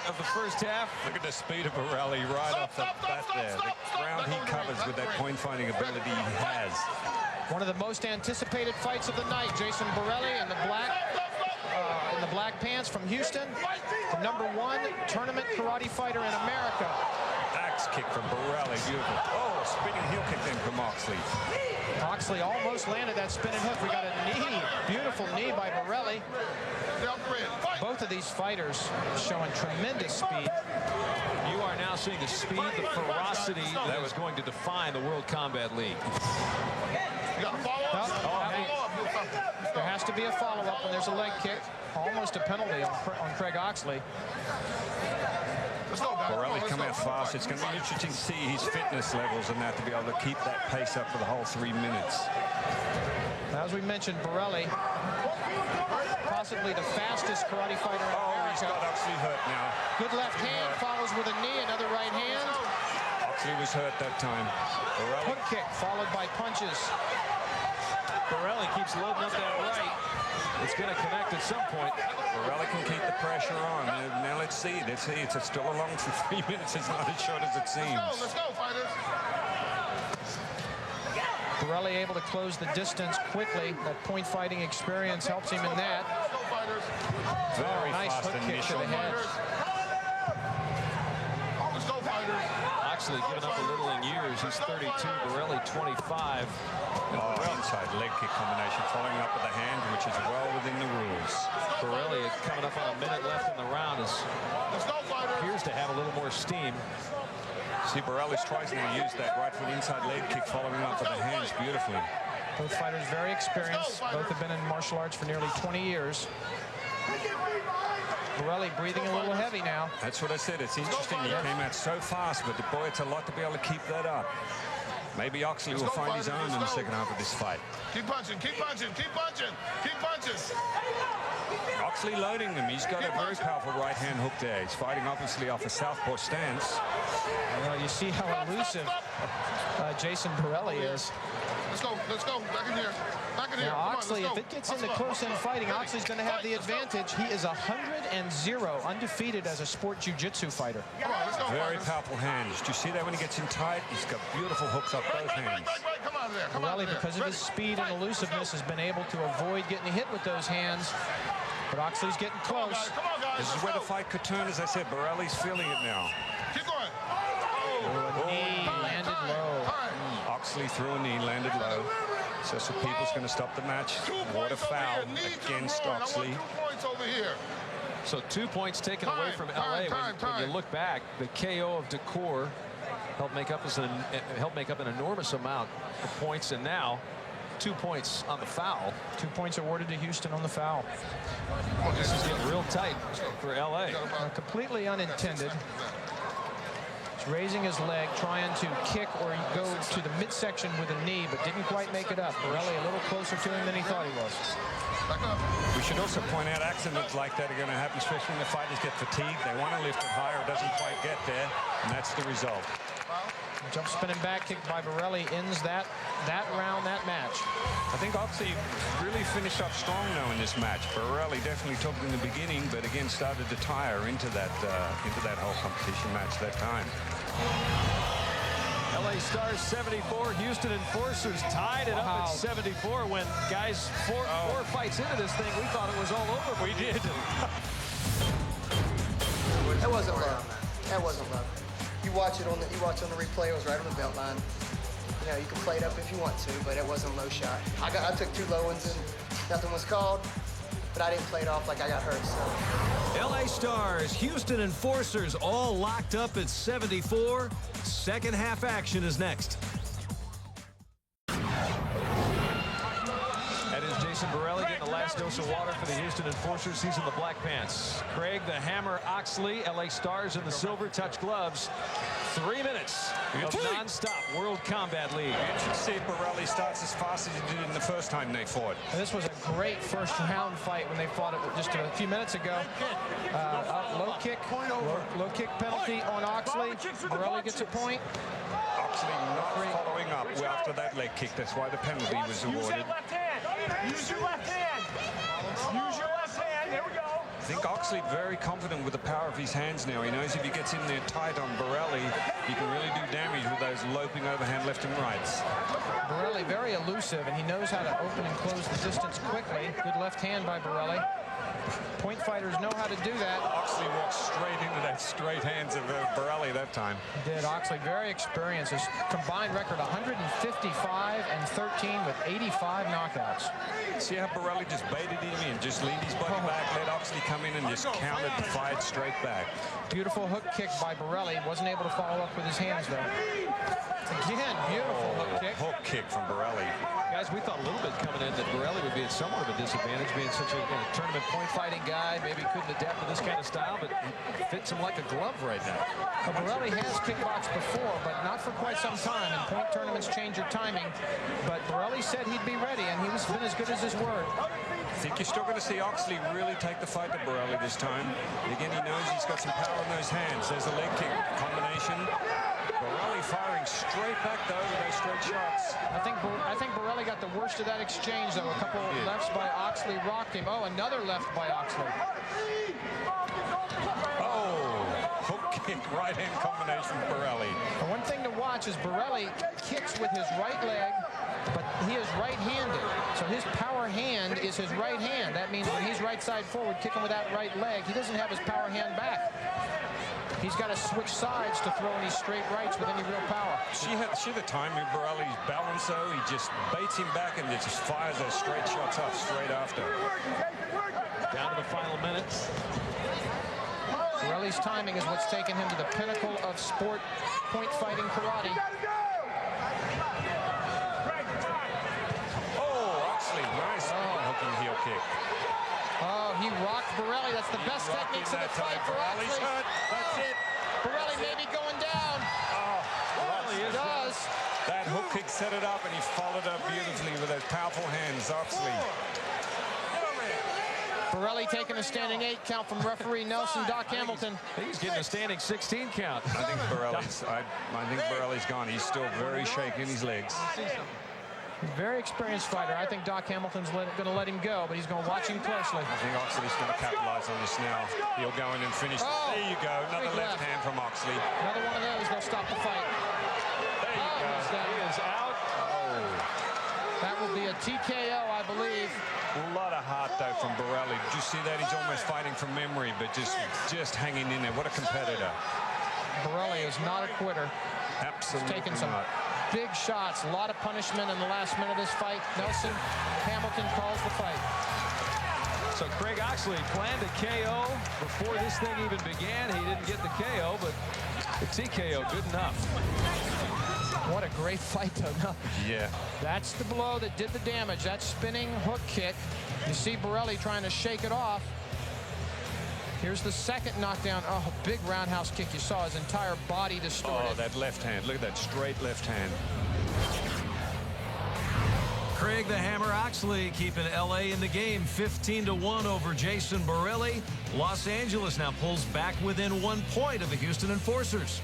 of the first half. Look at the speed of Bourelly right off the bat there. The ground he covers with that point-finding ability he has. One of the most anticipated fights of the night. Jason Bourelly in the black pants from Houston, the #1 tournament karate fighter in America. Axe kick from Bourelly, beautiful. Oh, spinning heel kick then from Oxley. Oxley almost landed that spinning hook. We got a knee, beautiful knee by Bourelly. Both of these fighters showing tremendous speed. You are now seeing the speed, the ferocity that was going to define the World Combat League. There has to be a follow-up when there's a leg kick. Almost a penalty on Craig Oxley. Bourelly's come out fast. It's going to be interesting to see his fitness levels and that to be able to keep that pace up for the whole 3 minutes. As we mentioned, Bourelly, possibly the fastest karate fighter in America. He's got Oxley hurt now. Good left hand, follows with a knee, another right hand. Oxley was hurt that time. Bourelly. Hook kick followed by punches. Bourelly keeps loading up that right. It's going to connect at some point. Bourelly can keep the pressure on. Now let's see. It's still a long 3 minutes. It's not as short as it seems. Let's go, fighters. Bourelly able to close the distance quickly. That point fighting experience helps him in that. Very nice fast hook kick to initial the head. Let's go, fighters. Oxley given up a little in years. He's 32. Bourelly 25. Inside leg kick combination following up with the hand, which is well within the rules. Bourelly coming up on a minute left in the round appears to have a little more steam. See, Bourelly's tries to use that right foot inside leg kick following up with the hands beautifully. Both fighters very experienced. Both have been in martial arts for nearly 20 years. Bourelly breathing a little heavy now. That's what I said. It's interesting. He came out so fast, but boy, it's a lot to be able to keep that up. Maybe Oxley will find his own in the second half of this fight. Keep punching, keep punching, keep punching, keep punches. Oxley loading him. He's got a very powerful right hand hook there. He's fighting obviously off a southpaw stance. Well, you see how elusive Jason Bourelly is. Let's go, back in here. Back in here. Now, Oxley, if it gets into close-in fighting, Oxley's going to have the advantage. He is 100-0, undefeated as a sport jiu-jitsu fighter. Very powerful hands. Do you see that when he gets in tight? He's got beautiful hooks off both hands. Bourelly, because of his speed and elusiveness, has been able to avoid getting hit with those hands. But Oxley's getting close. This is where the fight could turn, as I said. Bourelly's feeling it now. Keep going. Oh, a knee landed low. Oxley threw a knee, landed low. So People's going to stop the match. What a foul against Oxley. 2 points over here. So 2 points taken away from LA. When you look back, the KO of Decor helped make up an enormous amount of points, and now 2 points on the foul. 2 points awarded to Houston on the foul. This is getting real tight for LA. Completely unintended. He's raising his leg, trying to kick or go to the midsection with a knee, but didn't quite make it up. Bourelly a little closer to him than he thought he was. We should also point out accidents like that are going to happen, especially when the fighters get fatigued. They want to lift it higher, it doesn't quite get there, and that's the result. Jump spinning back kick by Bourelly ends that round, that match. I think Oxley really finished up strong now in this match. Bourelly definitely took it in the beginning, but again started to tire into that whole competition match that time. LA Stars 74, Houston Enforcers tied it up at 74 when, guys, four fights into this thing, we thought it was all over. We did. That wasn't love, man. That wasn't love. You watch on the replay. It was right on the belt line. You know, you can play it up if you want to, but it wasn't a low shot. I took 2 low ones and nothing was called, but I didn't play it off like I got hurt. So. LA Stars, Houston Enforcers, all locked up at 74. Second half action is next. That is Jason Bourelly getting the last dose of water for the Houston Enforcers. He's in the black pants. Craig the Hammer Oxley, LA Stars in the silver touch gloves. 3 minutes of non-stop World Combat League. You should see Bourelly starts as fast as he did in the first time they fought. And this was a great first round fight when they fought it just a few minutes ago. Low kick penalty on Oxley. Bourelly gets a point. Oxley not following up after that leg kick. That's why the penalty was awarded. Use your left hand. Use your left hand. There we go. I think Oxley very confident with the power of his hands now. He knows if he gets in there tight on Bourelly, he can really do damage with those loping overhand left and rights. Bourelly very elusive, and he knows how to open and close the distance quickly. Good left hand by Bourelly. Point fighters know how to do that. Oxley walked straight into that straight hands of Bourelly that time. He did. Oxley very experienced. His combined record 155 and 13 with 85 knockouts. See how Bourelly just baited him in, just leaned his body back, let Oxley come in and just countered and fired straight back. Beautiful hook kick by Bourelly. Wasn't able to follow up with his hands, though. Again, beautiful hook kick. Hook kick from Bourelly. Guys, we thought a little bit coming in that Bourelly would be at somewhat of a disadvantage, being such a tournament point fighting guy. Maybe couldn't adapt to this kind of style, but it fits him like a glove right now. Well, Bourelly has kickboxed before, but not for quite some time. And point tournaments change your timing. But Bourelly said he'd be ready, and he's been as good as his word. I think you're still going to see Oxley really take the fight to Bourelly this time. Again, he knows he's got some power in those hands. There's a leg kick combination. Bourelly firing straight back, though, with those straight shots. I think Bourelly got the worst of that exchange, though. A couple lefts by Oxley rocked him. Oh, another left by Oxley. Oh, hook kick, right-hand combination from Bourelly. And one thing to watch is Bourelly kicks with his right leg, but he is right-handed. So his power hand is his right hand. That means when he's right side forward, kicking with that right leg, he doesn't have his power hand back. He's got to switch sides to throw any straight rights with any real power. See the timing of Bourelly's balance, though? He just baits him back and just fires those straight shots off straight after. Down to the final minutes. Bourelly's timing is what's taken him to the pinnacle of sport point fighting karate. Oh, Oxley, nice hooking heel kick. Oh, he rocked Bourelly. That's the best techniques of the fight for Oxley. Bourelly's hurt. That's it. Bourelly may be going down. Oh, He does. that hook kick set it up, and he followed up beautifully with those powerful hands. Oxley. Bourelly taking a standing 8 count from referee Nelson Doc Hamilton. He's getting a standing 16 count. I think Bourelly's gone. He's still very shaky in his legs. Very experienced fighter. I think Doc Hamilton's going to let him go, but he's going to watch him closely. I think Oxley's going to capitalize on this now. He'll go in and finish. Oh, there you go. Another left hand from Oxley. Another one of those. They'll stop the fight. There you go. He is out. Oh. That will be a TKO, I believe. A lot of heart, though, from Bourelly. Did you see that? He's almost fighting from memory, but just hanging in there. What a competitor. Bourelly is not a quitter. Absolutely He's taken some not. big shots. A lot of punishment in the last minute of this fight. Nelson Hamilton calls the fight. So Craig Oxley planned a KO before this thing even began. He didn't get the KO, but the TKO, good enough. What a great fight, though. Yeah. That's the blow that did the damage. That spinning hook kick. You see Bourelly trying to shake it off. Here's the second knockdown. Oh, big roundhouse kick. You saw his entire body distorted. Oh, that left hand. Look at that straight left hand. Craig the Hammer Oxley keeping LA in the game 15-1 over Jason Bourelly. Los Angeles now pulls back within 1 point of the Houston Enforcers.